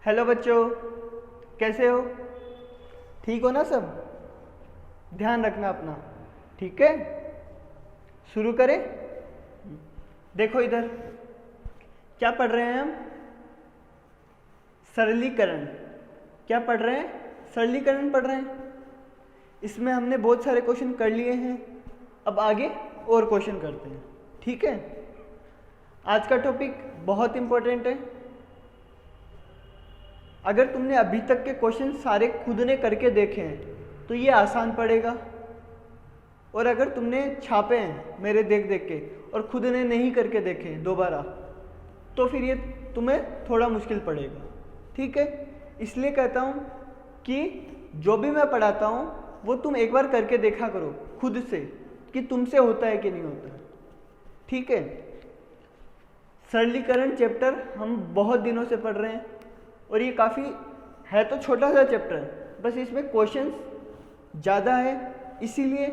Hello बच्चों, कैसे हो? ठीक हो ना सब? ध्यान रखना अपना, ठीक है? शुरू करें। देखो इधर, क्या पढ़ रहे हैं हम? सरलीकरण। क्या पढ़ रहे हैं? सरलीकरण पढ़ रहे हैं। इसमें हमने बहुत सारे क्वेश्चन कर लिए हैं, अब आगे और क्वेश्चन करते हैं, ठीक है? आज का टॉपिक बहुत इम्पोर्टेंट है। अगर तुमने अभी तक के क्वेश्चन सारे खुद ने करके देखे हैं तो ये आसान पड़ेगा, और अगर तुमने छापे हैं मेरे देख देख के और खुद ने नहीं करके देखे दोबारा, तो फिर ये तुम्हें थोड़ा मुश्किल पड़ेगा, ठीक है? इसलिए कहता हूँ कि जो भी मैं पढ़ाता हूँ वो तुम एक बार करके देखा करो खुद से कि तुमसे होता है कि नहीं होता, ठीक है? सरलीकरण चैप्टर हम बहुत दिनों से पढ़ रहे हैं और ये काफ़ी है तो छोटा सा चैप्टर है, बस इसमें क्वेश्चंस ज़्यादा है, इसीलिए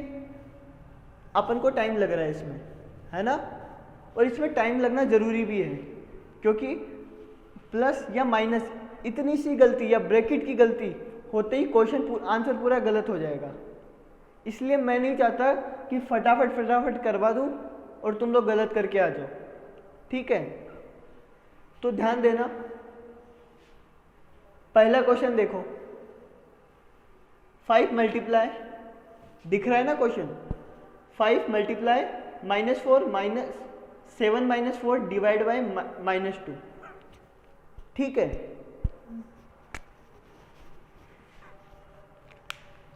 अपन को टाइम लग रहा है इसमें, है ना? और इसमें टाइम लगना ज़रूरी भी है, क्योंकि प्लस या माइनस इतनी सी गलती या ब्रैकेट की गलती होते ही क्वेश्चन आंसर पूरा गलत हो जाएगा। इसलिए मैं नहीं चाहता कि फटाफट करवा दूँ और तुम लोग गलत करके आ जाओ, ठीक है? तो ध्यान देना। पहला क्वेश्चन देखो, 5 मल्टीप्लाई, दिख रहा है ना क्वेश्चन? 5 मल्टीप्लाई -4 -7 -4 डिवाइड बाय -2, ठीक है?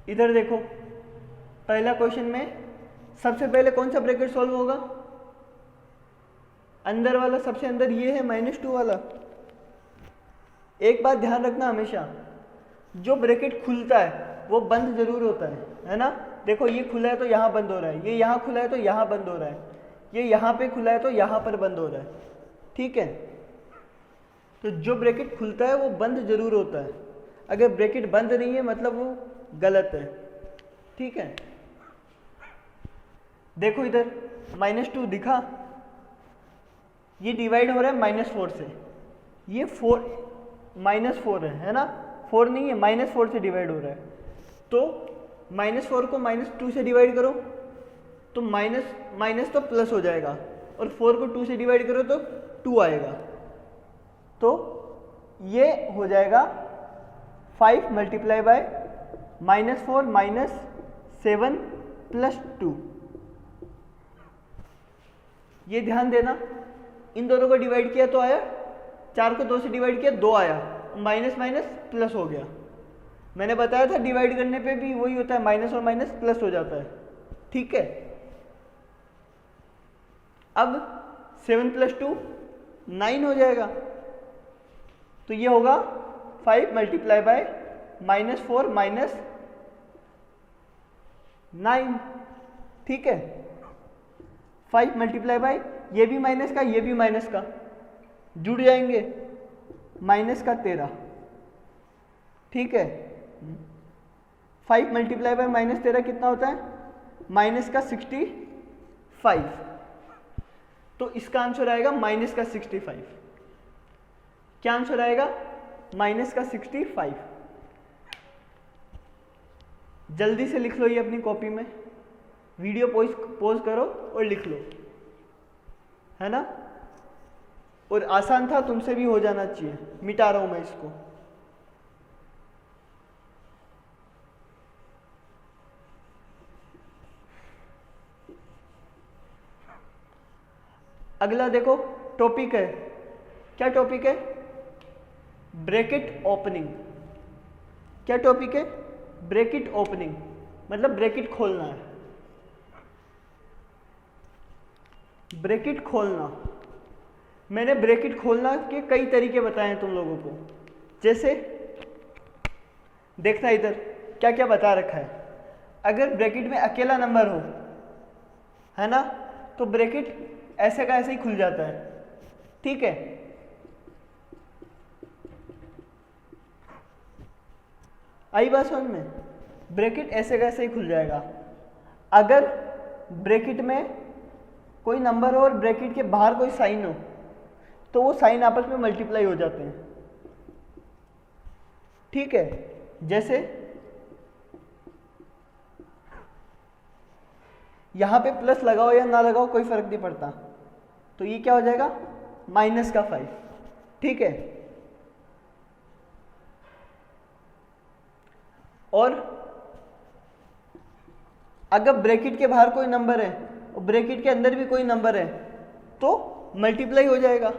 इधर देखो, पहला क्वेश्चन में सबसे पहले कौन सा ब्रैकेट सॉल्व होगा? अंदर वाला, सबसे अंदर ये है -2 वाला। एक बात ध्यान रखना हमेशा, जो ब्रैकेट खुलता है वो बंद जरूर होता है ना? देखो ये खुला है तो यहाँ बंद हो रहा है, ये यहाँ खुला है तो यहाँ बंद हो रहा है, ये यहाँ पे खुला है तो यहाँ पर बंद हो रहा है, ठीक है? तो जो ब्रैकेट खुलता है वो बंद जरूर होता है। अगर ब्रैकेट बंद नहीं है मतलब वो गलत है, ठीक है? देखो इधर -2 दिखा, ये डिवाइड हो रहा है -4 से, ये -4 है ना? 4 नहीं है, -4 से डिवाइड हो रहा है, तो -4 को -2 से डिवाइड करो तो माइनस तो प्लस हो जाएगा, और 4 को 2 से डिवाइड करो तो 2 आएगा, तो ये हो जाएगा 5 मल्टीप्लाई बाय -4 -7 +2। ये ध्यान देना, इन दोनों को डिवाइड किया तो आया, 4 को 2 से डिवाइड किया 2 आया, माइनस माइनस प्लस हो गया। मैंने बताया था डिवाइड करने पे भी वही होता है, माइनस और माइनस प्लस हो जाता है, ठीक है? अब 7 + 2 9 हो जाएगा, तो ये होगा 5 मल्टीप्लाई बाय -4 -9, ठीक है? 5 मल्टीप्लाई बाय, ये भी माइनस का ये भी माइनस का जुड़ जाएंगे, -13, ठीक है? 5 मल्टीप्लाई बाय -13 कितना होता है? -65, तो इसका आंसर आएगा -65। क्या आंसर आएगा? -65। जल्दी से लिख लो ये अपनी कॉपी में, वीडियो पॉज करो और लिख लो, है ना? और आसान था, तुमसे भी हो जाना चाहिए। मिटा रहा हूं मैं इसको। अगला देखो, टॉपिक है, क्या टॉपिक है? Bracket opening. क्या टॉपिक है? ब्रैकेट ओपनिंग, मतलब ब्रैकेट खोलना है। ब्रैकेट खोलना, मैंने ब्रैकेट खोलना के कई तरीके बताए हैं तुम लोगों को। जैसे देखना इधर क्या क्या बता रखा है। अगर ब्रैकेट में अकेला नंबर हो, है ना, तो ब्रैकेट ऐसे का ऐसे ही खुल जाता है, ठीक है? आई बात समझ में? ब्रैकेट ऐसे का ऐसे ही खुल जाएगा। अगर ब्रैकेट में कोई नंबर हो और ब्रैकेट के बाहर कोई साइन हो, तो वो साइन आपस में मल्टीप्लाई हो जाते हैं, ठीक है, जैसे यहां पे प्लस लगाओ या ना लगाओ कोई फर्क नहीं पड़ता, तो ये क्या हो जाएगा माइनस का 5। ठीक है, और अगर ब्रैकेट के बाहर कोई नंबर है और ब्रैकेट के अंदर भी कोई नंबर है तो मल्टीप्लाई हो जाएगा,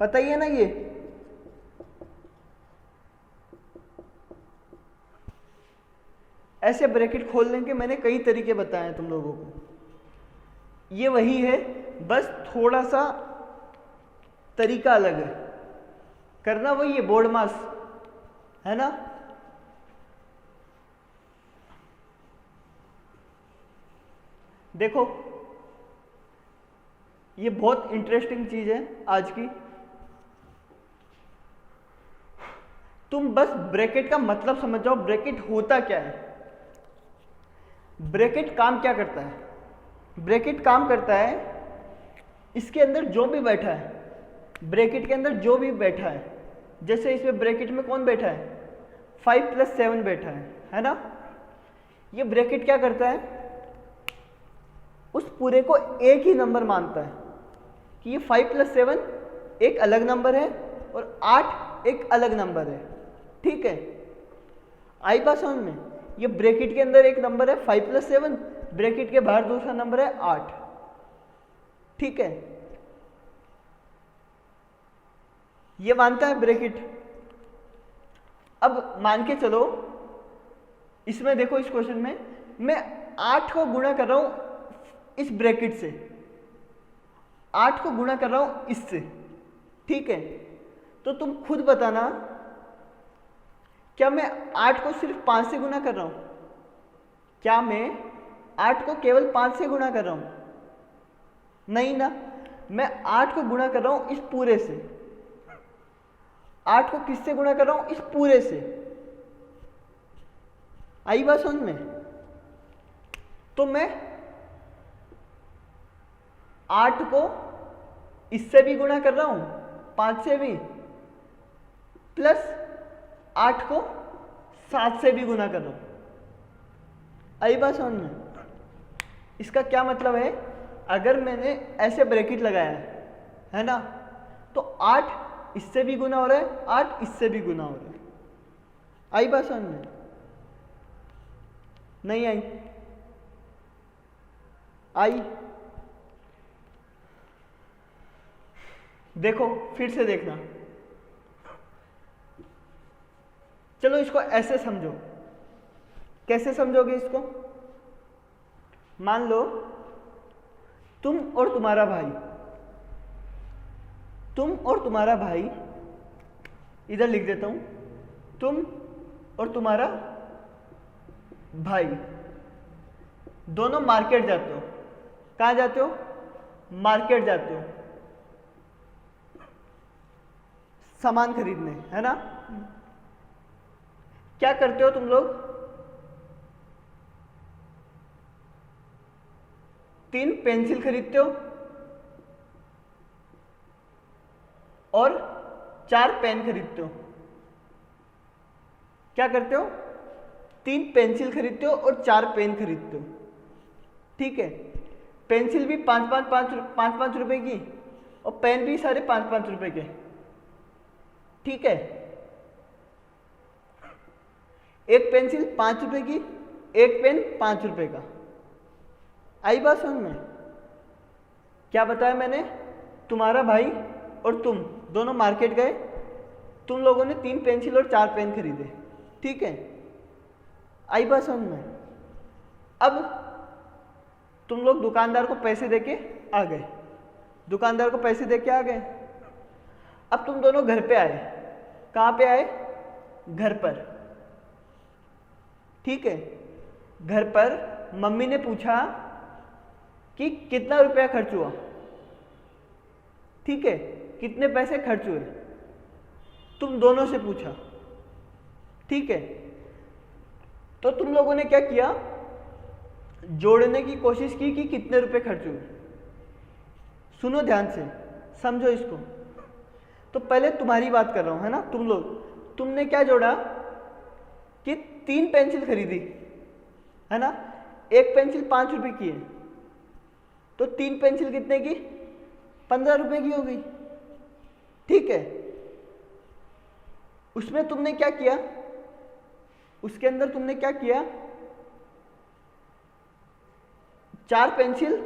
पता ही है ना। ये ऐसे ब्रैकेट खोलने के मैंने कई तरीके बताए हैं तुम लोगों को, ये वही है, बस थोड़ा सा तरीका अलग है, करना वही है, बोर्ड मास है ना। देखो ये बहुत इंटरेस्टिंग चीज है आज की, तुम बस ब्रैकेट का मतलब समझ जाओ, ब्रैकेट होता क्या है, ब्रैकेट काम क्या करता है। ब्रैकेट काम करता है, इसके अंदर जो भी बैठा है, ब्रैकेट के अंदर जो भी बैठा है, जैसे इसमें ब्रैकेट में कौन बैठा है 5 + 7 बैठा है ना। ये ब्रैकेट क्या करता है, उस पूरे को एक ही नंबर मानता है कि ये 5 + 7 एक अलग नंबर है और 8 एक अलग नंबर है। ठीक है, आई बात समझ में। ये ब्रैकेट के अंदर एक नंबर है 5 + 7, ब्रैकेट के बाहर दूसरा नंबर है 8। ठीक है, ये मानता है ब्रैकेट। अब मान के चलो, इसमें देखो इस क्वेश्चन में मैं 8 को गुणा कर रहा हूं इस ब्रैकेट से, 8 को गुणा कर रहा हूं इससे। ठीक है, तो तुम खुद बताना, क्या मैं 8 को सिर्फ 5 से गुणा कर रहा हूं, क्या मैं 8 को केवल 5 से गुणा कर रहा हूं, नहीं ना, मैं 8 को गुणा कर रहा हूं इस पूरे से। 8 को किससे गुणा कर रहा हूं, इस पूरे से। आई बात समझ में। तो मैं 8 को इससे भी गुणा कर रहा हूं, 5 से भी, प्लस 8 को 7 से भी गुणा कर रहा हूं। आई बात समझ में। इसका क्या मतलब है, अगर मैंने ऐसे ब्रैकेट लगाया है ना, तो 8 इससे भी गुना हो रहा है, 8 इससे भी गुना हो रहा है। आई बात समझ में, नहीं आई? आई? देखो फिर से देखना, चलो इसको ऐसे समझो। कैसे समझोगे इसको? मान लो तुम और तुम्हारा भाई, तुम और तुम्हारा भाई, इधर लिख देता हूं, तुम और तुम्हारा भाई दोनों मार्केट जाते हो। कहां जाते हो? मार्केट जाते हो सामान खरीदने, है ना। क्या करते हो तुम लोग? 3 पेंसिल खरीदते हो और 4 पेन खरीदते हो। क्या करते हो? 3 पेंसिल खरीदते हो और 4 पेन खरीदते हो। ठीक है, पेंसिल भी 5-5 रुपए की और पेन भी सारे 5-5 रुपए के। ठीक है, एक पेंसिल 5 रुपए की, एक पेन 5 रुपए का। आई बात समझ में? क्या बताया मैंने? तुम्हारा भाई और तुम दोनों मार्केट गए, तुम लोगों ने 3 पेंसिल और 4 पेन खरीदे। ठीक है, आई बात समझ में? अब तुम लोग दुकानदार को पैसे देके आ गए, दुकानदार को पैसे देके आ गए। अब तुम दोनों घर पे आए। कहां पे आए? घर पर। ठीक है, घर पर मम्मी ने पूछा कि कितना रुपया खर्च हुआ। ठीक है, कितने पैसे खर्च हुए, तुम दोनों से पूछा। ठीक है, तो तुम लोगों ने क्या किया? जोड़ने की कोशिश की कि कितने रुपए खर्च हुए। सुनो ध्यान से, समझो इसको। तो पहले तुम्हारी बात कर रहा हूं, है ना। तुम लोग तुमने क्या जोड़ा कि 3 पेंसिल खरीदी, है ना। एक पेंसिल 5 रुपए की है, तो 3 पेंसिल कितने की? 15 रुपए की हो गई, ठीक है। उसमें तुमने क्या किया, उसके अंदर तुमने क्या किया, 4 पेंसिल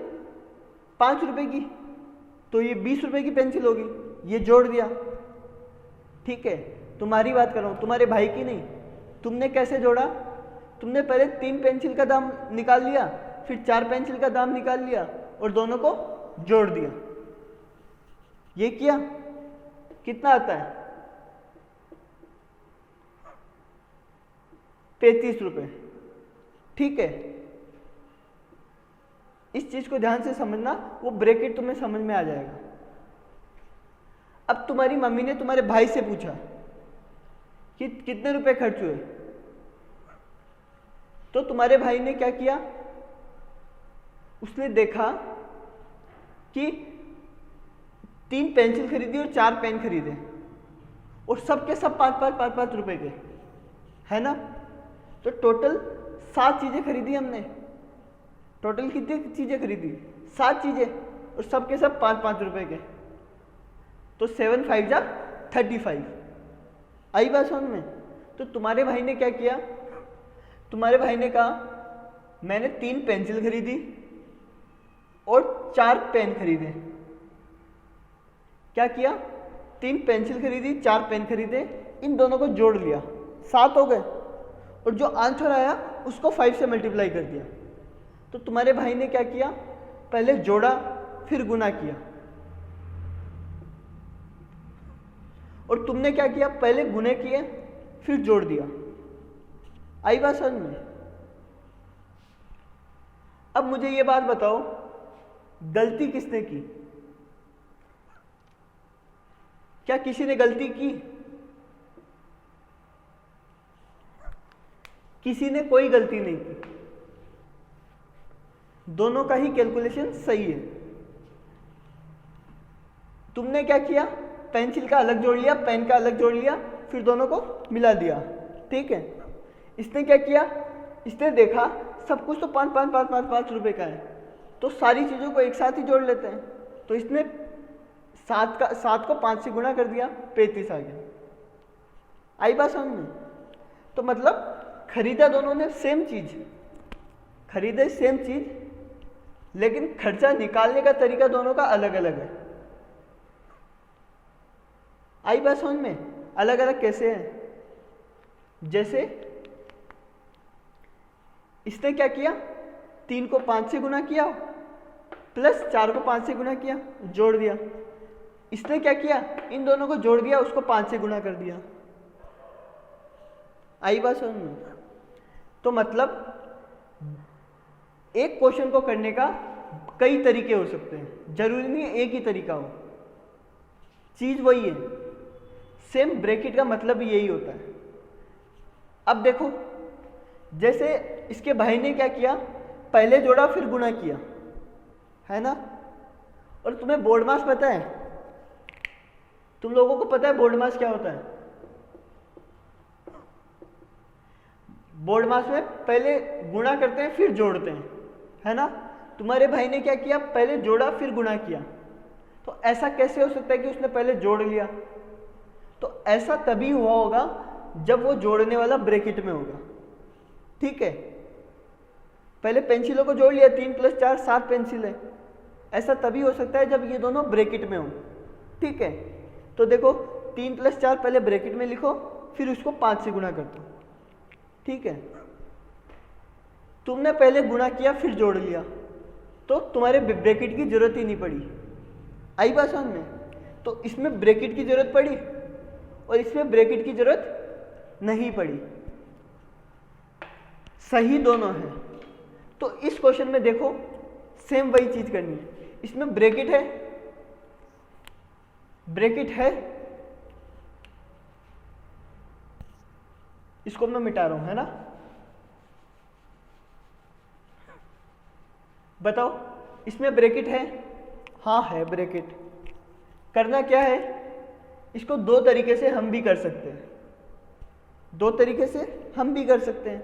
5 रुपए की, तो ये 20 रुपए की पेंसिल होगी, ये जोड़ दिया, ठीक है। तुम्हारी बात कर रहा हूं, तुम्हारे भाई की नहीं। तुमने कैसे जोड़ा? तुमने पहले 3 पेंसिल का दाम निकाल लिया, फिर 4 पेंसिल का दाम निकाल लिया और दोनों को जोड़ दिया, ये किया। कितना आता है? 35 रुपए, ठीक है। इस चीज को ध्यान से समझना, वो ब्रैकेट तुम्हें समझ में आ जाएगा। अब तुम्हारी मम्मी ने तुम्हारे भाई से पूछा कि कितने रुपए खर्च हुए, तो तुम्हारे भाई ने क्या किया, उसने देखा कि 3 पेंसिल खरीदी और 4 पेन खरीदे और सबके सब 5-5 रुपए के, है ना। तो टोटल 7 चीजें खरीदी हमने। टोटल कितनी चीजें खरीदी? 7 चीजें, और सबके सब 5-5 रुपए के, तो 7 5 जा 35। आई बात समझ में? तो तुम्हारे भाई ने क्या किया, तुम्हारे भाई ने कहा मैंने 3 पेंसिल खरीदी और 4 पेन खरीदे। क्या किया? 3 पेंसिल खरीदी, 4 पेन खरीदे, इन दोनों को जोड़ लिया, 7 हो गए, और जो आंसर आया उसको 5 से मल्टीप्लाई कर दिया। तो तुम्हारे भाई ने क्या किया, पहले जोड़ा फिर गुना किया, और तुमने क्या किया, पहले गुने किए फिर जोड़ दिया। आई बात समझ में? अब मुझे ये बात बताओ, गलती किसने की? क्या किसी ने गलती की? किसी ने कोई गलती नहीं की, दोनों का ही कैलकुलेशन सही है। तुमने क्या किया, पेंसिल का अलग जोड़ लिया, पेन का अलग जोड़ लिया, फिर दोनों को मिला दिया, ठीक है। इसने क्या किया, इसने देखा सब कुछ तो 5 रुपए का है, तो सारी चीजों को एक साथ ही जोड़ लेते हैं, तो इसने 7 को 5 से गुणा कर दिया, 35 आ गया। आई बात समझ में? तो मतलब खरीदा दोनों ने सेम चीज, खरीदे सेम चीज, लेकिन खर्चा निकालने का तरीका दोनों का अलग अलग है। आई बात समझ में? अलग अलग कैसे है? जैसे इसने क्या किया, 3 को 5 से गुना किया प्लस 4 को 5 से गुना किया, जोड़ दिया। इसने क्या किया, इन दोनों को जोड़ दिया, उसको 5 से गुना कर दिया। आई बात समझ में? तो मतलब एक क्वेश्चन को करने का कई तरीके हो सकते हैं, जरूरी नहीं है एक ही तरीका हो, चीज वही है। सेम ब्रैकेट का मतलब भी यही होता है। अब देखो, जैसे इसके भाई ने क्या किया, पहले जोड़ा फिर गुणा किया, है ना। और तुम्हें बोर्ड मास पता है? तुम लोगों को पता है बोर्ड मास क्या होता है? बोर्ड मास में पहले गुणा करते हैं फिर जोड़ते हैं, है ना। तुम्हारे भाई ने क्या किया, पहले जोड़ा फिर गुणा किया। तो ऐसा कैसे हो सकता है कि उसने पहले जोड़ लिया? तो ऐसा तभी हुआ होगा जब वो जोड़ने वाला ब्रैकेट में होगा, ठीक है। पहले पेंसिलों को जोड़ लिया, 3 + 4 7 पेंसिल है। ऐसा तभी हो सकता है जब ये दोनों ब्रैकेट में हो, ठीक है। तो देखो 3 + 4 पहले ब्रैकेट में लिखो, फिर उसको 5 से गुणा कर दो, ठीक है। तुमने पहले गुणा किया फिर जोड़ लिया, तो तुम्हारे ब्रैकेट की जरूरत ही नहीं पड़ी। आई बात समझ में? तो इसमें ब्रैकेट की जरूरत पड़ी और इसमें ब्रैकेट की जरूरत नहीं पड़ी, सही दोनों है। तो इस क्वेश्चन में देखो सेम वही चीज करनी है। इसमें ब्रैकेट है, ब्रैकेट है, इसको मैं मिटा रहा हूं, है ना। बताओ इसमें ब्रैकेट है? हाँ है ब्रैकेट। करना क्या है, इसको 2 तरीके से हम भी कर सकते हैं। दो तरीके से हम भी कर सकते हैं।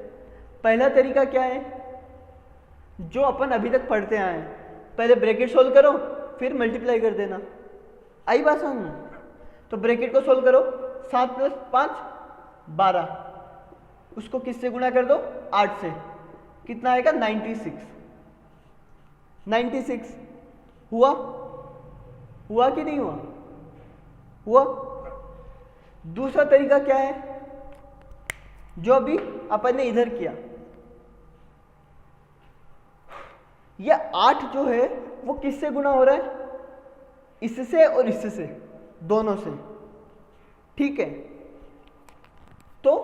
पहला तरीका क्या है, जो अपन अभी तक पढ़ते आए हैं, पहले ब्रैकेट सोल्व करो फिर मल्टीप्लाई कर देना। आई बात समझ में? तो ब्रैकेट को सोल्व करो, 7 + 5 12, उसको किससे गुणा कर दो, 8 से, कितना आएगा 96। 96 हुआ, हुआ कि नहीं हुआ? हुआ। दूसरा तरीका क्या है, जो अभी अपन ने इधर किया, यह 8 जो है वो किससे गुणा हो रहा है, इससे और इससे, दोनों से, ठीक है। तो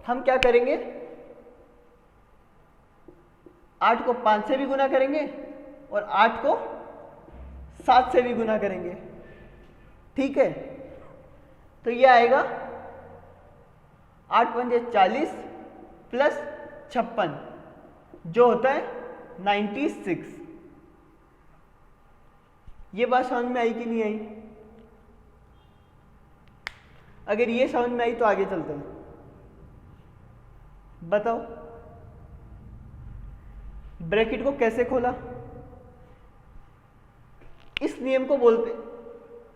हम क्या करेंगे, 8 को 5 से भी गुणा करेंगे और 8 को 7 से भी गुणा करेंगे, ठीक है। तो ये आएगा 8 × 5 = 40 प्लस 56 जो होता है 96। ये बात समझ में आई कि नहीं आई? अगर ये समझ में आई तो आगे चलते हैं। बताओ ब्रैकेट को कैसे खोला? इस नियम को बोलते,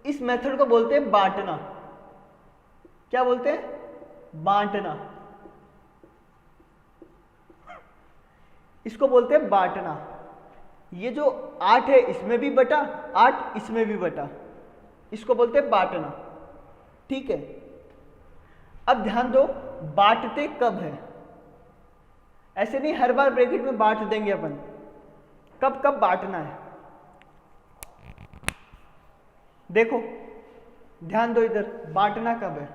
इस मेथड को बोलते हैं बांटना। क्या बोलते हैं? बांटना। इसको बोलते हैं बांटना। ये जो 8 है इसमें भी बटा, 8 इसमें भी बटा, इसको बोलते हैं बांटना, ठीक है। अब ध्यान दो, बांटते कब है? ऐसे नहीं हर बार ब्रैकेट में बांट देंगे अपन, कब कब बांटना है देखो, ध्यान दो इधर, बांटना कब है।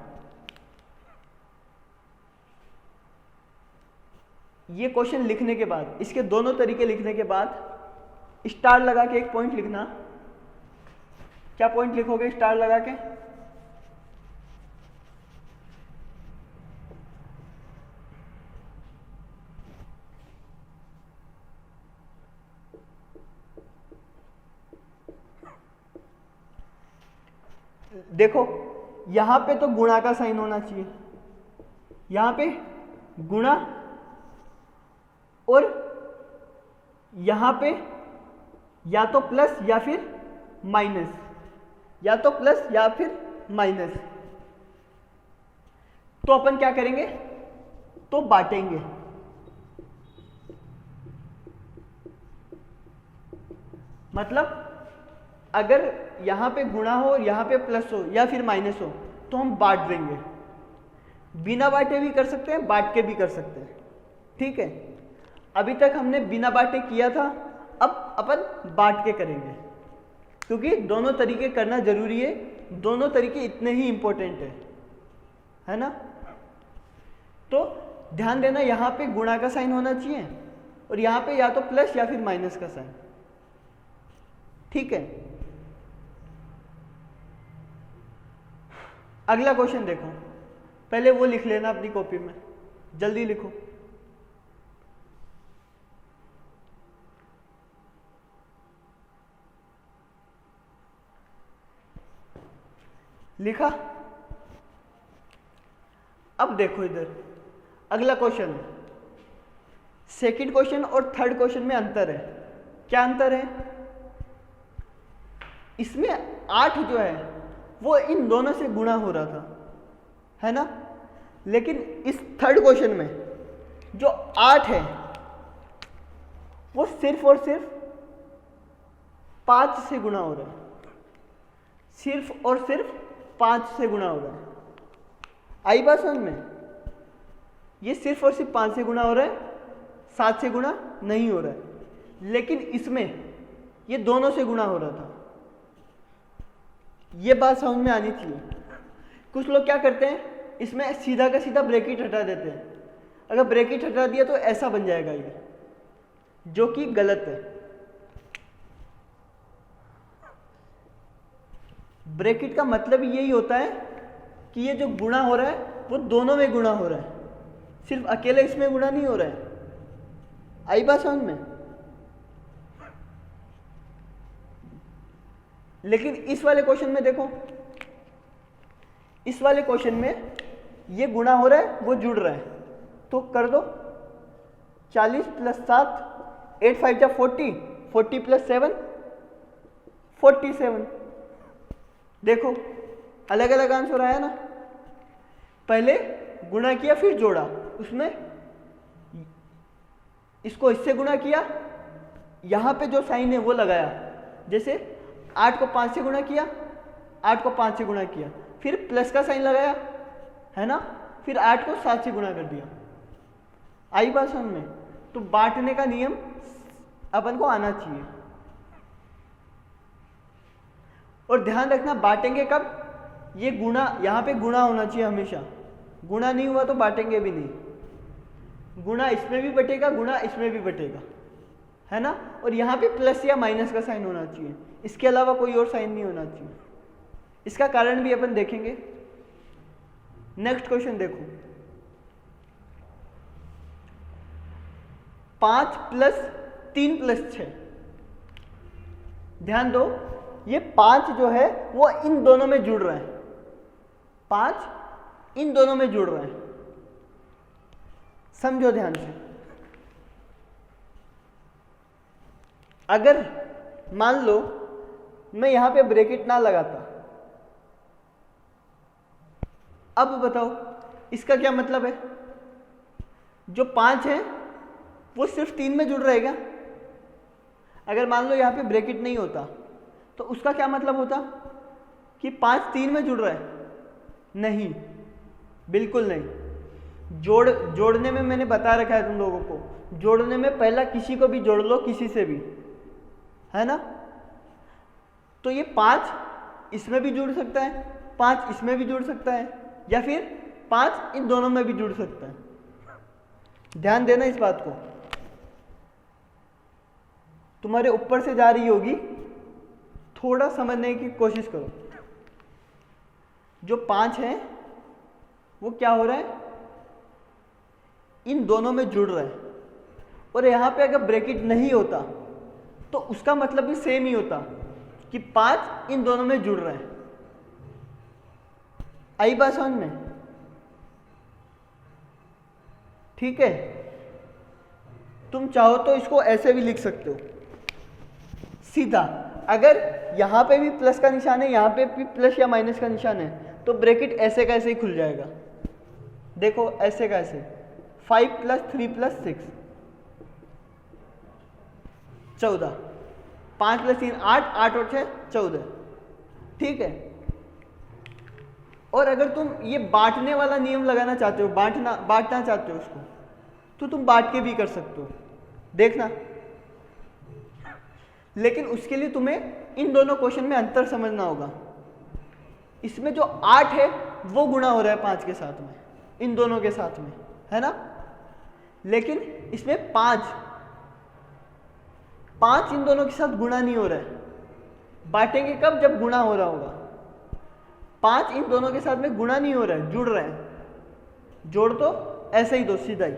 ये क्वेश्चन लिखने के बाद, इसके दोनों तरीके लिखने के बाद स्टार लगा के एक पॉइंट लिखना। क्या पॉइंट लिखोगे स्टार लगा के? देखो यहां पे तो गुणा का साइन होना चाहिए, यहां पे गुणा, और यहां पे या तो प्लस या फिर माइनस, या तो प्लस या फिर माइनस। तो अपन क्या करेंगे, तो बांटेंगे। मतलब अगर यहां पे गुणा हो, यहां पे प्लस हो या फिर माइनस हो, तो हम बांट देंगे। बिना बांटे भी कर सकते हैं, बांट के भी कर सकते हैं, ठीक है। अभी तक हमने बिना बांटे किया था, अब अपन बांट के करेंगे, क्योंकि दोनों तरीके करना जरूरी है, दोनों तरीके इतने ही इंपॉर्टेंट है ना। तो ध्यान देना, यहां पे गुणा का साइन होना चाहिए और यहां पे या तो प्लस या फिर माइनस का साइन, ठीक है। अगला क्वेश्चन देखो, पहले वो लिख लेना अपनी कॉपी में, जल्दी लिखो। लिखा? अब देखो इधर अगला क्वेश्चन है। सेकंड क्वेश्चन और थर्ड क्वेश्चन में अंतर है। क्या अंतर है? इसमें 8 जो है वो इन दोनों से गुणा हो रहा था, है ना। लेकिन इस थर्ड क्वेश्चन में जो 8 है वो सिर्फ और सिर्फ 5 से गुणा हो रहा है, सिर्फ और सिर्फ 5 से गुणा हो रहा है। आई बात समझ में? ये सिर्फ और सिर्फ 5 से गुणा हो रहा है, 7 से गुणा नहीं हो रहा है। लेकिन इसमें ये दोनों से गुणा हो रहा था। ये बात समझ में आनी चाहिए। कुछ लोग क्या करते हैं, इसमें सीधा का सीधा ब्रैकेट हटा देते हैं। अगर ब्रैकेट हटा दिया तो ऐसा बन जाएगा ये, जो कि गलत है। ब्रैकेट का मतलब यही होता है कि ये जो गुणा हो रहा है वो दोनों में गुणा हो रहा है, सिर्फ अकेले इसमें गुणा नहीं हो रहा है। आई बात समझ में? लेकिन इस वाले क्वेश्चन में देखो, इस वाले क्वेश्चन में ये गुणा हो रहा है, वो जुड़ रहा है, तो कर दो 40 प्लस 7, 8 5 जा 40, 40 प्लस 7 47। देखो अलग अलग आंसर आया ना, पहले गुणा किया फिर जोड़ा, उसमें इसको इससे गुणा किया, यहां पे जो साइन है वो लगाया, जैसे 8 को 5 से गुणा किया, 8 को 5 से गुणा किया, फिर प्लस का साइन लगाया है ना, फिर 8 को 7 से गुणा कर दिया। आई बात समझ में? तो बांटने का नियम अपन को आना चाहिए। और ध्यान रखना बांटेंगे कब, ये गुणा, यहां पे गुणा होना चाहिए हमेशा, गुणा नहीं हुआ तो बांटेंगे भी नहीं। गुणा इसमें भी बटेगा, गुणा इसमें भी बटेगा, है ना। और यहाँ पे प्लस या माइनस का साइन होना चाहिए, इसके अलावा कोई और साइन नहीं होना चाहिए। इसका कारण भी अपन देखेंगे। नेक्स्ट क्वेश्चन देखो, 5 प्लस 3 प्लस 6। ध्यान दो, ये 5 जो है वो इन दोनों में जुड़ रहा है, 5 इन दोनों में जुड़ रहा है, समझो ध्यान से। अगर मान लो मैं यहां पे ब्रैकेट ना लगाता, अब बताओ इसका क्या मतलब है? जो 5 है वो सिर्फ 3 में जुड़ रहेगा। अगर मान लो यहां पे ब्रैकेट नहीं होता तो उसका क्या मतलब होता कि 5 3 में जुड़ रहा है? नहीं, बिल्कुल नहीं। जोड़ने में मैंने बता रखा है तुम लोगों को, जोड़ने में पहला किसी को भी जोड़ लो, किसी से भी, है ना। तो ये 5 इसमें भी जुड़ सकता है, 5 इसमें भी जुड़ सकता है, या फिर 5 इन दोनों में भी जुड़ सकता है। ध्यान देना इस बात को, तुम्हारे ऊपर से जा रही होगी, थोड़ा समझने की कोशिश करो। जो 5 है वो क्या हो रहा है, इन दोनों में जुड़ रहा है। और यहां पे अगर ब्रैकेट नहीं होता तो उसका मतलब भी सेम ही होता कि 5 इन दोनों में जुड़ रहा है। आई बात समझ में? ठीक है, तुम चाहो तो इसको ऐसे भी लिख सकते हो सीधा। अगर यहां पे भी प्लस का निशान है, यहां पे भी प्लस या माइनस का निशान है, तो ब्रैकेट ऐसे का ऐसे ही खुल जाएगा। देखो ऐसे का ऐसे, 5 प्लस 3 प्लस 6 14, 5 प्लस 3 8, 8 और 6 14। ठीक है। और अगर तुम ये बांटने वाला नियम लगाना चाहते हो, बांटना चाहते हो उसको, तो तुम बांट के भी कर सकते हो, देखना। लेकिन उसके लिए तुम्हें इन दोनों क्वेश्चन में अंतर समझना होगा। इसमें जो 8 है वो गुणा हो रहा है 5 के साथ में, इन दोनों के साथ में, है ना। लेकिन इसमें 5 इन दोनों के साथ गुणा नहीं हो रहा है। बांटेंगे कब? जब गुणा हो रहा होगा। 5 इन दोनों के साथ में गुणा नहीं हो रहा है, जुड़ रहे हैं। जोड़ तो ऐसे ही दो, सीधा ही,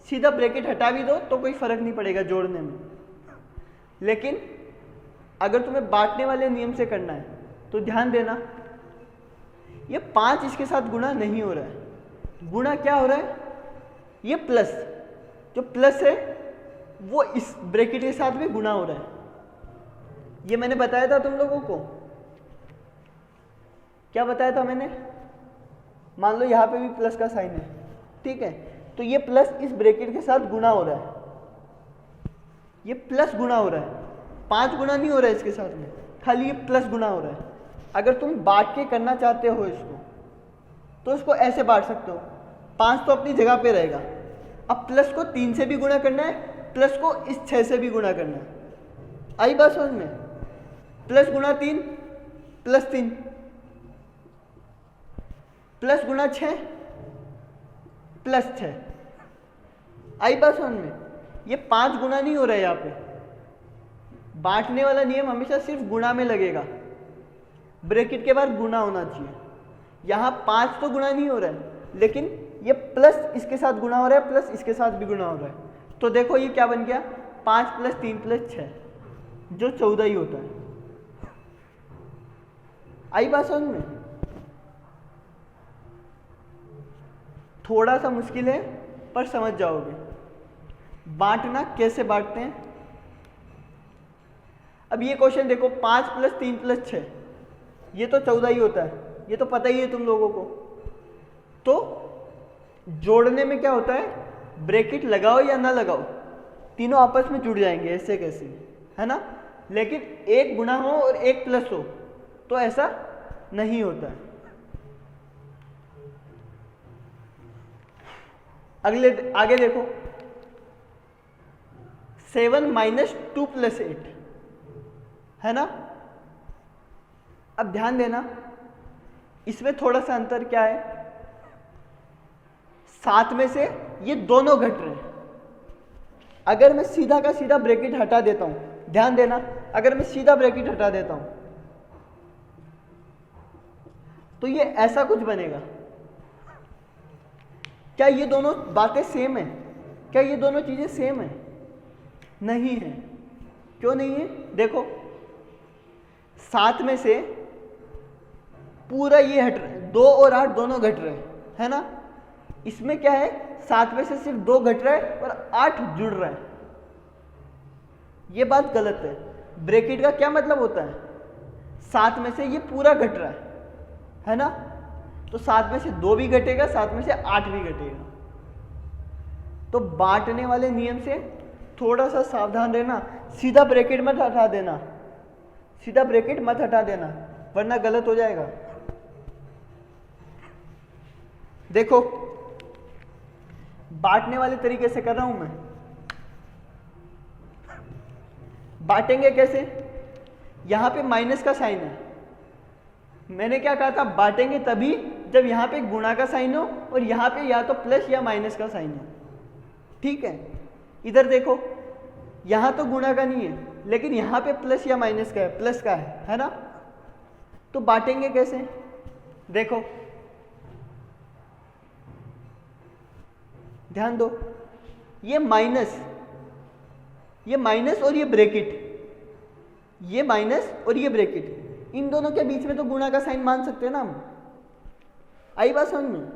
सीधा ब्रैकेट हटा भी दो तो कोई फर्क नहीं पड़ेगा जोड़ने में। लेकिन अगर तुम्हें बांटने वाले नियम से करना है तो ध्यान देना, ये 5 इसके साथ गुणा नहीं हो रहा है। गुणा क्या हो रहा है? ये प्लस, जो प्लस है वो इस ब्रैकेट के साथ में गुणा हो रहा है। ये मैंने बताया था तुम लोगों को, क्या बताया था मैंने? मान लो यहां पे भी प्लस का साइन है, ठीक है, तो ये प्लस इस ब्रैकेट के साथ गुणा हो रहा है, ये प्लस गुणा हो रहा है। 5 गुणा नहीं हो रहा है इसके साथ में, खाली ये प्लस गुणा हो रहा है। अगर तुम बांट के करना चाहते हो इसको, तो इसको ऐसे बांट सकते हो। 5 तो अपनी जगह पे रहेगा, अब प्लस को 3 से भी गुणा करना है, प्लस को इस 6 से भी गुणा करना है। आई बात समझ में? प्लस गुणा 3 प्लस 3, प्लस गुणा 6 प्लस 6। आई बात समझ में? ये 5 गुणा नहीं हो रहा है यहाँ पे। बांटने वाला नियम हमेशा सिर्फ गुणा में लगेगा, ब्रैकेट के बाद गुणा होना चाहिए। यहाँ 5 तो गुणा नहीं हो रहा है, लेकिन ये प्लस इसके साथ गुणा हो रहा है, प्लस इसके साथ भी गुणा हो रहा है। तो देखो ये क्या बन गया, 5 प्लस 3 प्लस 6, जो 14 ही होता है। आई बात समझ में? थोड़ा सा मुश्किल है पर समझ जाओगे। बांटना कैसे बांटते हैं। अब ये क्वेश्चन देखो, 5 + 3 + 6 ये तो 14 ही होता है, ये तो पता ही है तुम लोगों को। तो जोड़ने में क्या होता है, ब्रैकेट लगाओ या ना लगाओ तीनों आपस में जुड़ जाएंगे, ऐसे कैसे, है ना। लेकिन एक गुणा हो और एक प्लस हो तो ऐसा नहीं होता है। आगे देखो, 7 - 2 + 8 है ना। अब ध्यान देना, इसमें थोड़ा सा अंतर क्या है, 7 में से ये दोनों घट रहे हैं। अगर मैं सीधा का सीधा ब्रैकेट हटा देता हूं, ध्यान देना, अगर मैं सीधा ब्रैकेट हटा देता हूं तो ये ऐसा कुछ बनेगा। क्या ये दोनों बातें सेम है? क्या ये दोनों चीजें सेम है? नहीं है। क्यों नहीं है? देखो, 7 में से पूरा ये हट रहा है, 2 और 8 दोनों घट रहे हैं, है ना। इसमें क्या है, 7 में से सिर्फ 2 घट रहा है और 8 जुड़ रहा है। ये बात गलत है। ब्रैकेट का क्या मतलब होता है, 7 में से ये पूरा घट रहा है ना। तो 7 में से 2 भी घटेगा, 7 में से 8 भी घटेगा। तो बांटने वाले नियम से थोड़ा सा सावधान रहना। सीधा ब्रैकेट मत हटा देना, सीधा ब्रैकेट मत हटा देना, वरना गलत हो जाएगा। देखो, बांटने वाले तरीके से कर रहा हूं मैं। बांटेंगे कैसे, यहां पे माइनस का साइन है। मैंने क्या कहा था, बांटेंगे तभी जब यहां पे गुणा का साइन हो और यहां पे या तो प्लस या माइनस का साइन हो। ठीक है, इधर देखो, यहां तो गुणा का नहीं है लेकिन यहां पे प्लस या माइनस का है, प्लस का है ना। तो बांटेंगे कैसे, देखो ध्यान दो, ये माइनस और ये ब्रैकेट, ये माइनस और ये ब्रैकेट, इन दोनों के बीच में तो गुणा का साइन मान सकते हैं ना हम। आई बात समझ में?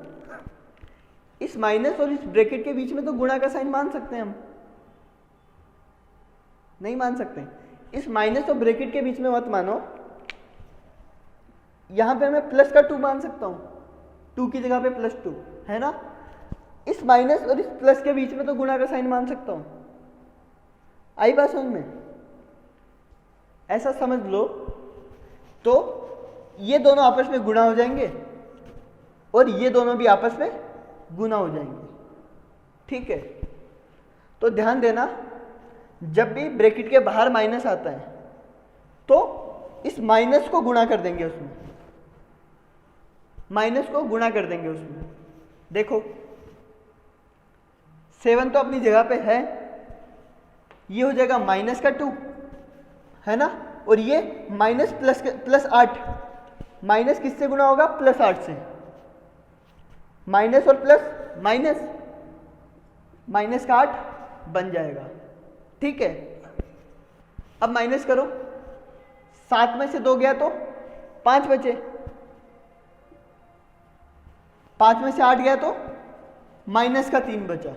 इस माइनस और इस ब्रैकेट के बीच में तो गुणा का साइन मान सकते हैं हम? नहीं मान सकते। इस माइनस और ब्रैकेट के बीच में मत मानो, यहां पे मैं प्लस का 2 मान सकता हूं, 2 की जगह पे +2 है ना। इस माइनस और इस प्लस के बीच में तो गुणा का साइन मान सकता हूं। आई बात समझ में? ऐसा समझ लो, तो ये दोनों आपस में गुणा हो जाएंगे और ये दोनों भी आपस में गुणा हो जाएंगे। ठीक है, तो ध्यान देना, जब भी ब्रैकेट के बाहर माइनस आता है तो इस माइनस को गुणा कर देंगे उसमें, माइनस को गुणा कर देंगे उसमें। देखो, 7 तो अपनी जगह पे है, ये हो जाएगा माइनस का 2 है ना, और ये माइनस प्लस 8, माइनस किससे गुणा होगा, +8 से। माइनस और प्लस माइनस, माइनस का 8 बन जाएगा। ठीक है, अब माइनस करो, 7 में से 2 गया तो 5 बचे, 5 में से 8 गया तो माइनस का 3 बचा।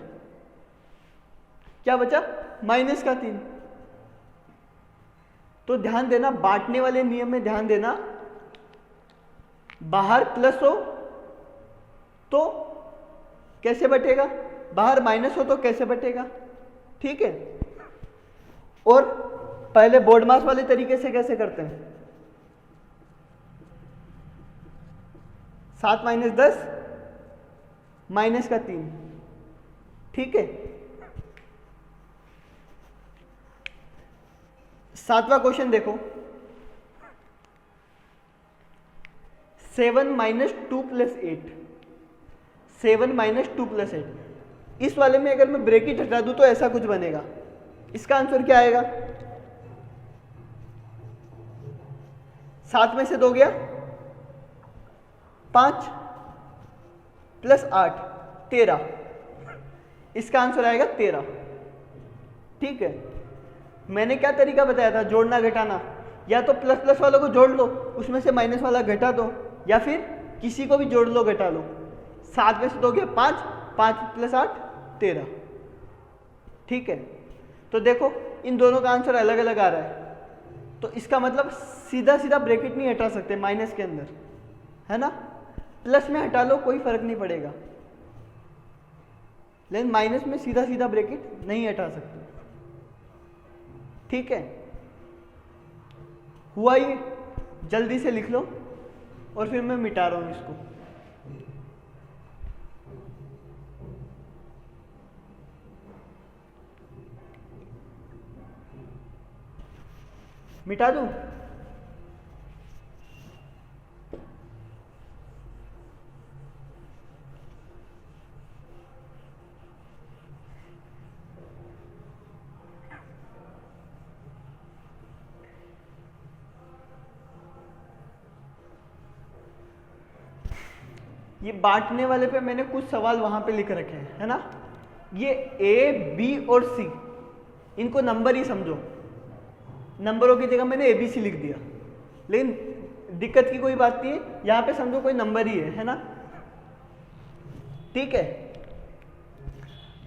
क्या बचा, माइनस का 3। तो ध्यान देना, बांटने वाले नियम में ध्यान देना, बाहर प्लस हो तो कैसे बटेगा, बाहर माइनस हो तो कैसे बटेगा। ठीक है, और पहले बोर्ड मास वाले तरीके से कैसे करते हैं, 7 - 10 माइनस का 3। ठीक है, 7वां क्वेश्चन देखो, 7 - 2 + 8, 7 - 2 + 8। इस वाले में अगर मैं ब्रैकेट हटा दूं तो ऐसा कुछ बनेगा। इसका आंसर क्या आएगा, 7 में से 2 गया 5 + 8 13, इसका आंसर आएगा 13। ठीक है, मैंने क्या तरीका बताया था, जोड़ना घटाना, या तो प्लस वालों को जोड़ लो, उसमें से माइनस वाला घटा दो, या फिर किसी को भी जोड़ लो घटा लो। 7 में से 2 गया 5, 5 + 8 13। ठीक है, तो देखो इन दोनों का आंसर अलग अलग आ रहा है, तो इसका मतलब सीधा सीधा ब्रैकेट नहीं हटा सकते माइनस के अंदर, है ना। प्लस में हटा लो कोई फर्क नहीं पड़ेगा, लेकिन माइनस में सीधा सीधा ब्रैकेट नहीं हटा सकते। ठीक है, हुआ ये, जल्दी से लिख लो और फिर मैं मिटा रहा हूं इसको। मिटा दूं? ये बांटने वाले पे मैंने कुछ सवाल वहां पे लिख रखे हैं, है ना। ये ए, बी और सी, इनको नंबर ही समझो, नंबरों की जगह मैंने ABC लिख दिया, लेकिन दिक्कत की कोई बात नहीं है, यहां पे समझो कोई नंबर ही है ना। ठीक है,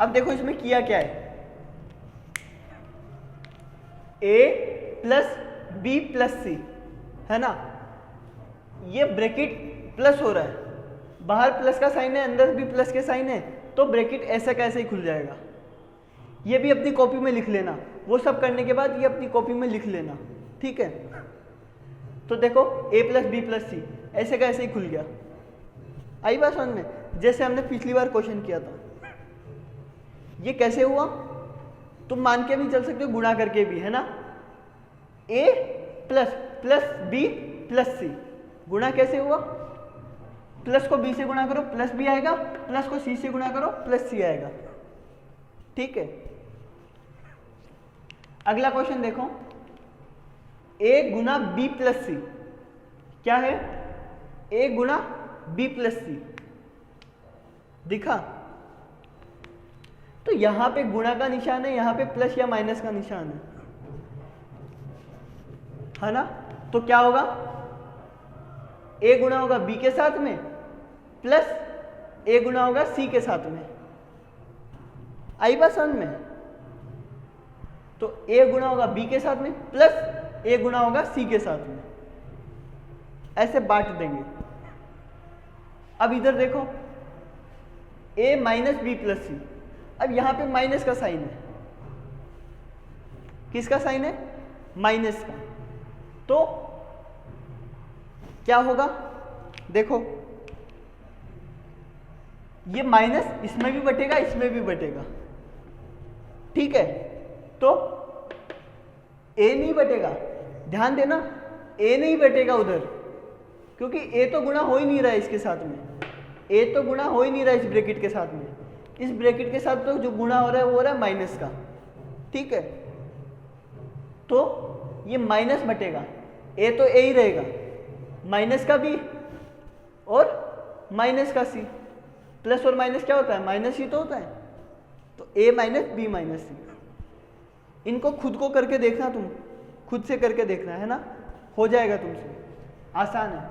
अब देखो इसमें किया क्या है, A + B + C, है ना। ये ब्रैकेट प्लस हो रहा है, बाहर प्लस का साइन है, अंदर भी प्लस के साइन है, तो ब्रैकेट ऐसा कैसे ही खुल जाएगा। ये भी अपनी कॉपी में लिख लेना, वो सब करने के बाद ये अपनी कॉपी में लिख लेना। ठीक है, तो देखो A + B + C ऐसे कैसे ही खुल गया। आई बात समझ में, जैसे हमने पिछली बार क्वेश्चन किया था। ये कैसे हुआ, तुम मान के भी चल सकते हो, गुणा करके भी, है ना। A + B + C, गुणा कैसे हुआ, प्लस को B से गुणा करो प्लस B आएगा, प्लस को C से गुणा करो प्लस C आएगा। ठीक है, अगला क्वेश्चन देखो, A × B + C क्या है, A × B + C दिखा। तो यहां पे गुणा का निशान है, यहां पे प्लस या माइनस का निशान है ना। तो क्या होगा, A गुणा होगा B के साथ में प्लस A गुणा होगा C के साथ में। आई बात समझ में, तो A गुणा होगा B के साथ में प्लस A गुणा होगा C के साथ में, ऐसे बांट देंगे। अब इधर देखो A - B + C, अब यहां पे माइनस का साइन है, किसका साइन है, माइनस का। तो क्या होगा, देखो ये माइनस इसमें भी बटेगा, इसमें भी बटेगा। ठीक है, तो A नहीं बटेगा, ध्यान देना A नहीं बटेगा उधर, क्योंकि A तो गुणा हो ही नहीं रहा है इसके साथ में, A तो गुणा हो ही नहीं रहा है इस ब्रैकेट के साथ में। इस ब्रैकेट के साथ तो जो गुणा हो रहा है वो हो रहा है माइनस का। ठीक है, तो ये माइनस बटेगा, A तो A ही रहेगा, माइनस का B और माइनस का C। प्लस और माइनस क्या होता है, माइनस ही तो होता है। तो A - B - C, इनको खुद को करके देखना, तुम खुद से करके देखना, है ना, हो जाएगा तुमसे, आसान है।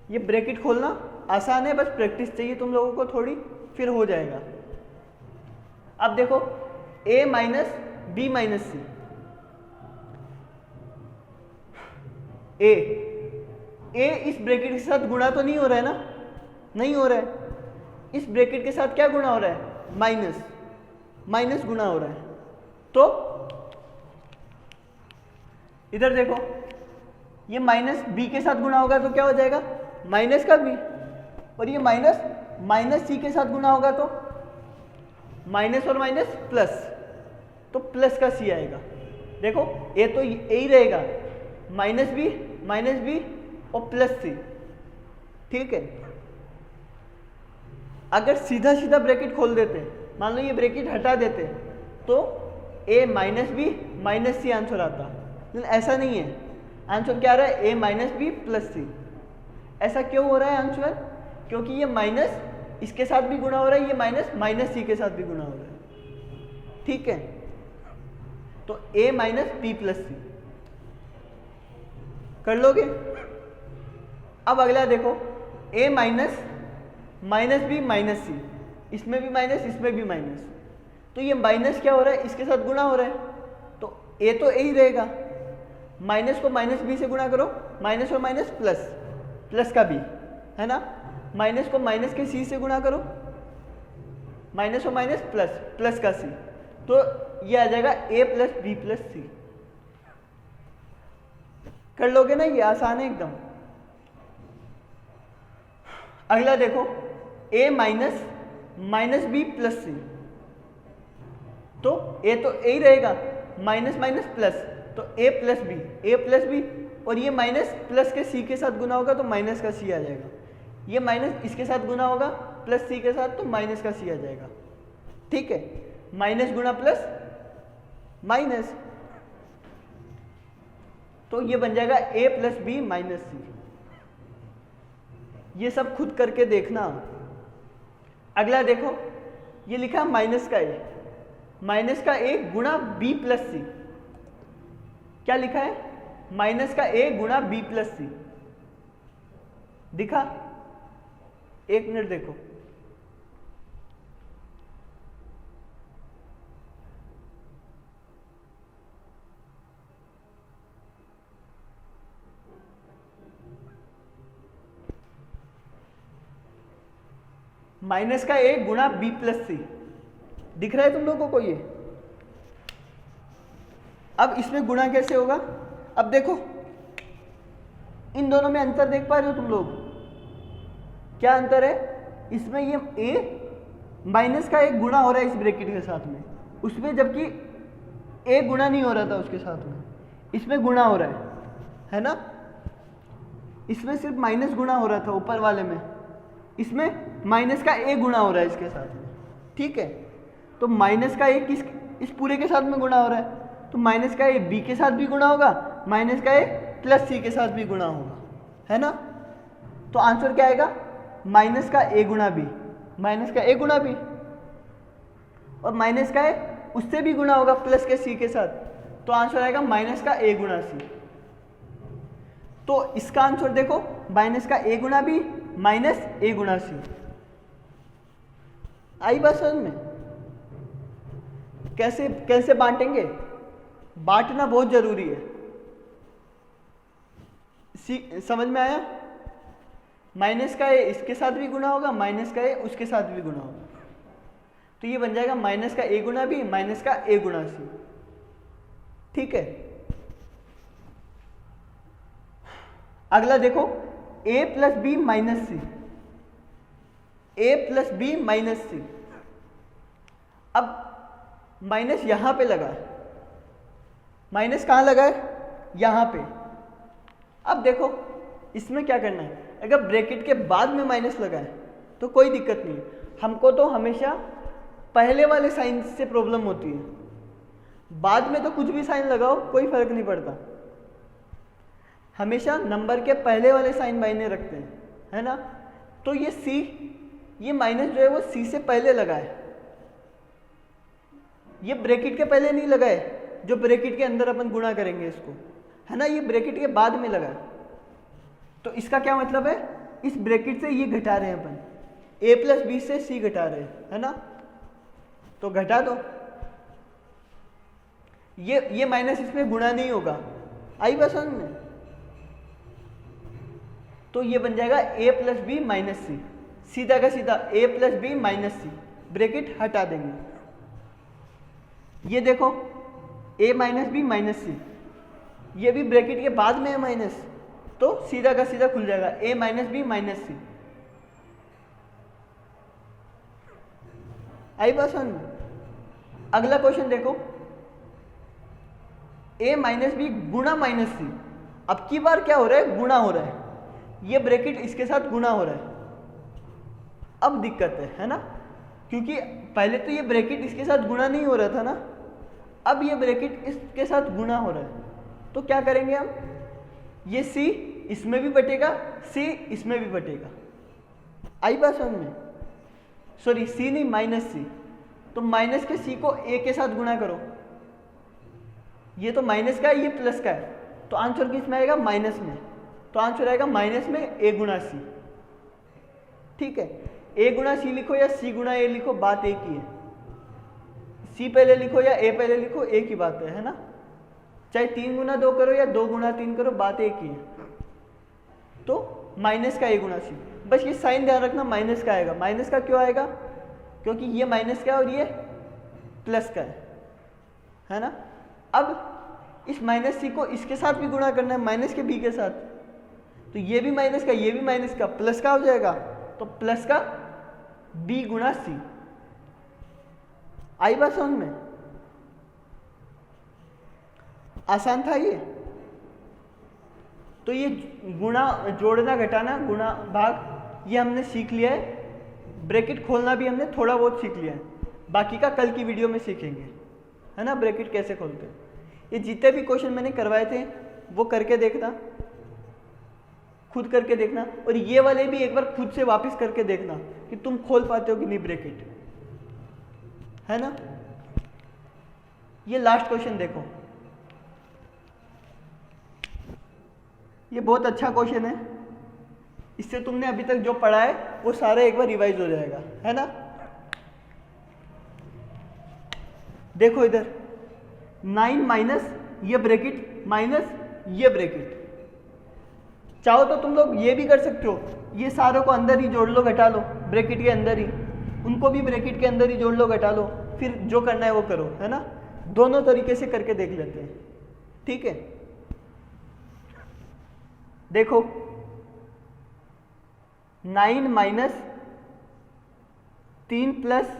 ये ब्रैकेट खोलना आसान है, बस प्रैक्टिस चाहिए तुम लोगों को थोड़ी, फिर हो जाएगा। अब देखो A - B - C, A इस ब्रैकेट के साथ गुणा तो नहीं हो रहा है ना, नहीं हो रहा है। इस ब्रैकेट के साथ क्या गुणा हो रहा है, माइनस गुणा हो रहा है। तो इधर देखो, ये माइनस B के साथ गुणा होगा तो क्या हो जाएगा, माइनस का B, और ये माइनस C के साथ गुणा होगा तो माइनस और माइनस प्लस, तो प्लस का C आएगा। देखो A तो A ही रहेगा, -B और प्लस C। ठीक है, अगर सीधा सीधा ब्रैकेट खोल देते, मान लो ये ब्रैकेट हटा देते, तो A - B - C आंसर आता, लेकिन ऐसा नहीं है। आंसर क्या आ रहा है, A - B + C। ऐसा क्यों हो रहा है आंसर, क्योंकि ये माइनस इसके साथ भी गुणा हो रहा है, ये माइनस C के साथ भी गुणा हो रहा है। ठीक है, तो A - B + C कर लोगे। अब अगला देखो, A - माइनस बी माइनस सी, इसमें भी माइनस इसमें भी माइनस, तो ये माइनस क्या हो रहा है, इसके साथ गुणा हो रहा है, तो ए तो ए ही रहेगा। माइनस को माइनस बी से गुणा करो, माइनस और माइनस प्लस, प्लस का बी है ना। माइनस को माइनस के सी से गुणा करो, माइनस और माइनस प्लस, प्लस का सी, तो ये आ जाएगा ए प्लस बी प्लस सी। कर लोगे ना, ये आसान है एकदम। अगला देखो, ए माइनस माइनस बी प्लस सी, तो ए तो ए ही रहेगा, माइनस माइनस प्लस, तो ए प्लस बी, ए प्लस बी, और ये माइनस प्लस के सी के साथ गुना होगा तो माइनस का सी आ जाएगा, ये माइनस इसके साथ गुना होगा प्लस सी के साथ तो माइनस का सी आ जाएगा। ठीक है, माइनस गुना प्लस माइनस, तो ये बन जाएगा ए प्लस बी माइनस सी। ये सब खुद करके देखना। अगला देखो, ये लिखा माइनस का ए, माइनस का ए गुणा बी प्लस सी। क्या लिखा है, माइनस का ए गुणा बी प्लस सी, दिखा? एक मिनट देखो, माइनस का ए गुणा बी प्लस सी, दिख रहा है तुम लोगों को ये? अब इसमें गुणा कैसे होगा? अब देखो, इन दोनों में अंतर देख पा रहे हो तुम लोग? क्या अंतर है? इसमें ये ए माइनस का एक गुणा हो रहा है इस ब्रैकेट के साथ में, उसमें जबकि ए गुणा नहीं हो रहा था उसके साथ में, इसमें गुणा हो रहा है ना। इसमें सिर्फ माइनस गुणा हो रहा था ऊपर वाले में, इसमें माइनस का ए गुणा हो रहा है इसके साथ में। ठीक है, तो माइनस का ए इस पूरे के साथ में गुणा हो रहा है, तो माइनस का ए बी के साथ भी गुणा होगा, माइनस का ए प्लस सी के साथ भी गुणा होगा, है ना। तो आंसर क्या आएगा? माइनस का ए गुणा बी, माइनस का ए गुणा बी, और माइनस का ए उससे भी गुणा होगा प्लस के सी के साथ, तो आंसर आएगा माइनस का ए गुणा सी। तो इसका आंसर देखो, माइनस का ए गुणा बी माइनस ए गुणा सी। आई बात समझ में? कैसे कैसे बांटेंगे? बांटना बहुत जरूरी है। समझ में आया? माइनस का ए इसके साथ भी गुणा होगा, माइनस का ए उसके साथ भी गुणा होगा, तो ये बन जाएगा माइनस का ए गुणा बी माइनस का ए गुणा सी। ठीक है, अगला देखो, ए प्लस बी माइनस सी, ए प्लस बी माइनस सी। अब माइनस यहां पे लगा है, माइनस कहां लगा है? यहां पे। अब देखो इसमें क्या करना है, अगर ब्रैकेट के बाद में माइनस लगा है तो कोई दिक्कत नहीं है, हमको तो हमेशा पहले वाले साइन से प्रॉब्लम होती है, बाद में तो कुछ भी साइन लगाओ कोई फर्क नहीं पड़ता, हमेशा नंबर के पहले वाले साइन मायने रखते हैं, है ना। तो ये सी, ये माइनस जो है वो सी से पहले लगा है, ये ब्रैकेट के पहले नहीं लगा है, जो ब्रैकेट के अंदर अपन गुणा करेंगे इसको, है ना, ये ब्रैकेट के बाद में लगा है। तो इसका क्या मतलब है, इस ब्रैकेट से ये घटा रहे हैं अपन, ए प्लस बी से सी घटा रहे हैं, है ना, तो घटा दो। ये माइनस इसमें गुणा नहीं होगा, आई बात समझ में? तो ये बन जाएगा ए प्लस बी माइनस सी, सीधा का सीधा ए प्लस बी माइनस सी, ब्रैकेट हटा देंगे। ये देखो ए माइनस बी माइनस सी, ये भी ब्रैकेट के बाद में है माइनस, तो सीधा का सीधा खुल जाएगा ए माइनस बी माइनस सी। आई बात समझ में? अगला क्वेश्चन देखो, ए माइनस बी गुणा माइनस सी। अब की बार क्या हो रहा है, गुणा हो रहा है, ये ब्रैकेट इसके साथ गुणा हो रहा है। अब दिक्कत है ना, क्योंकि पहले तो ये ब्रैकेट इसके साथ गुणा नहीं हो रहा था ना, अब ये ब्रैकेट इसके साथ गुणा हो रहा है, तो क्या करेंगे हम, ये सी इसमें भी बटेगा, सी इसमें भी बटेगा। आई बात समझ में? सॉरी सी नहीं माइनस सी, तो माइनस के सी को ए के साथ गुणा करो, ये तो माइनस का है ये प्लस का है, तो आंसर किस में आएगा, माइनस में, तो आंसर आएगा माइनस में ए गुणा सी। ठीक है, ए गुणा सी लिखो या सी गुणा ए लिखो, बात एक ही है। सी पहले लिखो या ए पहले लिखो, एक ही बात है ना। चाहे 3 गुना 2 करो या 2 गुना 3 करो, बात एक ही है। तो माइनस का ए गुणा सी, बस ये साइन ध्यान रखना, माइनस का आएगा। माइनस का क्यों आएगा? क्योंकि ये माइनस का है और ये प्लस का है ना। अब इस माइनस सी को इसके साथ भी गुणा करना है, माइनस के बी के साथ, तो ये भी माइनस का, ये भी माइनस का, प्लस का हो जाएगा, तो प्लस का बी गुणा सी। आई बात समझ में? आसान था ये। तो ये गुणा, जोड़ना, घटाना, गुणा, भाग, ये हमने सीख लिया है। ब्रैकेट खोलना भी हमने थोड़ा बहुत सीख लिया है, बाकी का कल की वीडियो में सीखेंगे, है ना, ब्रैकेट कैसे खोलते हैं। ये जितने भी क्वेश्चन मैंने करवाए थे वो करके देखना, खुद करके देखना, और ये वाले भी एक बार खुद से वापस करके देखना कि तुम खोल पाते हो कि नहीं ब्रैकेट, है ना। ये लास्ट क्वेश्चन देखो, ये बहुत अच्छा क्वेश्चन है। इससे तुमने अभी तक जो पढ़ा है वो सारा एक बार रिवाइज हो जाएगा, है ना। देखो इधर 9 माइनस ये ब्रैकेट माइनस ये ब्रैकेट, चाहो तो तुम लोग ये भी कर सकते हो, ये सारों को अंदर ही जोड़ लो, घटा लो, ब्रैकेट के अंदर ही, उनको भी ब्रैकेट के अंदर ही जोड़ लो, घटा लो, फिर जो करना है वो करो, है ना। दोनों तरीके से करके देख लेते हैं, ठीक है। देखो 9 minus 3 plus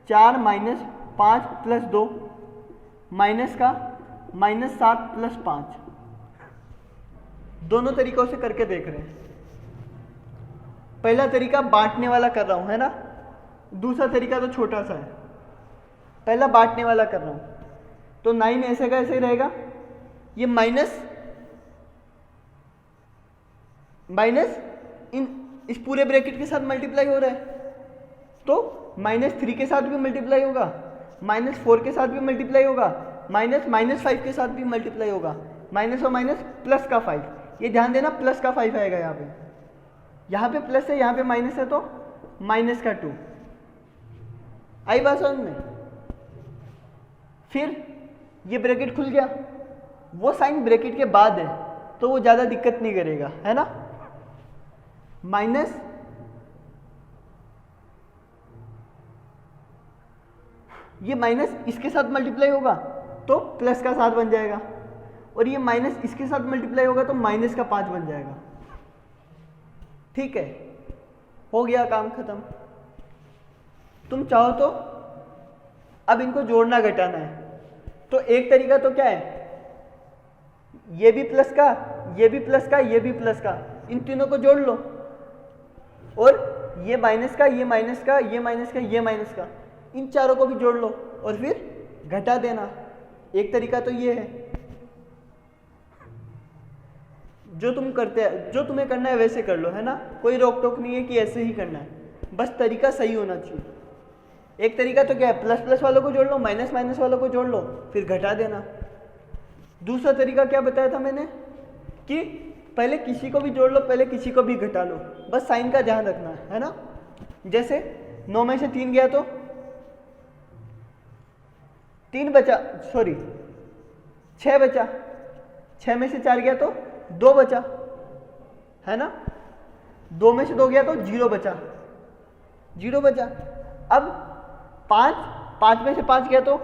4 minus 5 plus 2 minus का -7 प्लस 5, दोनों तरीकों से करके देख रहे हैं। पहला तरीका बांटने वाला कर रहा हूं, है ना, दूसरा तरीका तो छोटा सा है। पहला बांटने वाला कर रहा हूं, तो 9 ऐसे का ऐसे ही रहेगा, ये माइनस इस पूरे ब्रैकेट के साथ मल्टीप्लाई हो रहा है, तो -3 के साथ भी मल्टीप्लाई होगा, -4 के साथ भी मल्टीप्लाई होगा, -5 के साथ भी मल्टीप्लाई होगा, माइनस और माइनस प्लस का 5, ये ध्यान देना प्लस का 5 आएगा यहाँ पे प्लस है, यहाँ पे माइनस है, तो माइनस का 2। आई बात समझ में? फिर ये ब्रैकेट खुल गया, वो साइन ब्रैकेट के बाद है तो वो ज़्यादा दिक्कत नहीं करेगा, है ना। माइनस ये माइनस इसके साथ मल्टीप्लाई होगा तो प्लस का 7 बन जाएगा, और ये माइनस इसके साथ मल्टीप्लाई होगा तो माइनस का 5 बन जाएगा, ठीक है। हो गया काम खत्म। तुम चाहो तो अब इनको जोड़ना घटाना है, तो एक तरीका तो क्या है, ये भी प्लस का, ये भी प्लस का, ये भी प्लस का, इन तीनों को जोड़ लो, और ये माइनस का, ये माइनस का, ये माइनस का, ये माइनस का, इन चारों को भी जोड़ लो और फिर घटा देना। एक तरीका तो ये है, जो तुम करते हैं, जो तुम्हें करना है वैसे कर लो, है ना, कोई रोक टोक नहीं है कि ऐसे ही करना है, बस तरीका सही होना चाहिए। एक तरीका तो क्या है, प्लस प्लस वालों को जोड़ लो, माइनस माइनस वालों को जोड़ लो, फिर घटा देना। दूसरा तरीका क्या बताया था मैंने, कि पहले किसी को भी जोड़ लो, पहले किसी को भी घटा लो, बस साइन का ध्यान रखना है ना। जैसे 9 में से 3 गया तो 3 बचा, सॉरी 6 बचा, 6 में से 4 गया तो 2 बचा, है ना। 2 में से 2 गया तो 0 बचा, 0 बचा। अब 5 में से 5 गया तो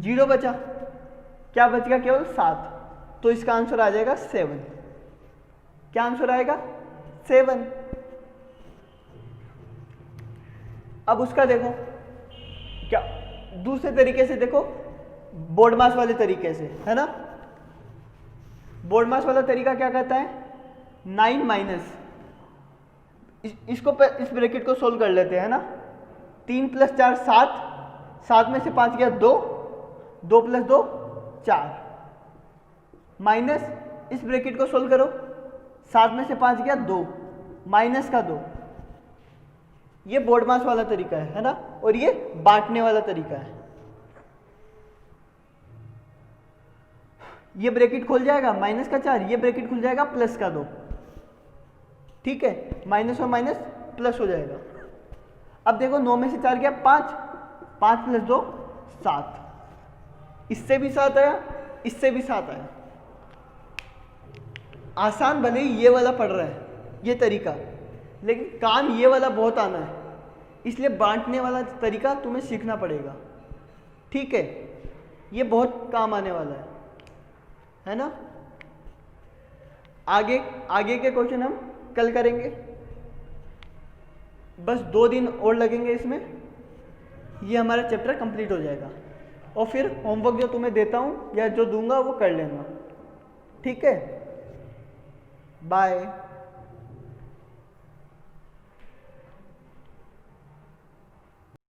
0 बचा, क्या बच गया, केवल 7, तो इसका आंसर आ जाएगा 7। क्या आंसर आएगा, 7। अब उसका देखो क्या, दूसरे तरीके से देखो, बोर्ड मास वाले तरीके से, है ना। बोर्ड मास वाला तरीका क्या कहता है, 9 माइनस, इसको इस ब्रैकेट को सोल्व कर लेते हैं ना। 3 प्लस 4 7, 7 में से 5 गया 2, 2 प्लस 2 4, माइनस इस ब्रैकेट को सोल्व करो, 7 में से 5 गया 2, माइनस का 2। ये बोर्ड मास वाला तरीका है ना, और ये बांटने वाला तरीका है। ये ब्रैकेट खुल जाएगा माइनस का 4, ये ब्रैकेट खुल जाएगा प्लस का 2, ठीक है। माइनस और माइनस प्लस हो जाएगा। अब देखो 9 में से 4 गया 5, 5 प्लस 2 7, इससे भी 7 आया, इससे भी 7 आया। आसान भले ही ये वाला पड़ रहा है ये तरीका, लेकिन काम ये वाला बहुत आना है, इसलिए बांटने वाला तरीका तुम्हें सीखना पड़ेगा। ठीक है, ये बहुत काम आने वाला है ना। आगे के क्वेश्चन हम कल करेंगे, बस 2 दिन और लगेंगे इसमें, ये हमारा चैप्टर कंप्लीट हो जाएगा। और फिर होमवर्क जो तुम्हें देता हूँ या जो दूंगा वो कर लेना। ठीक है, बाय।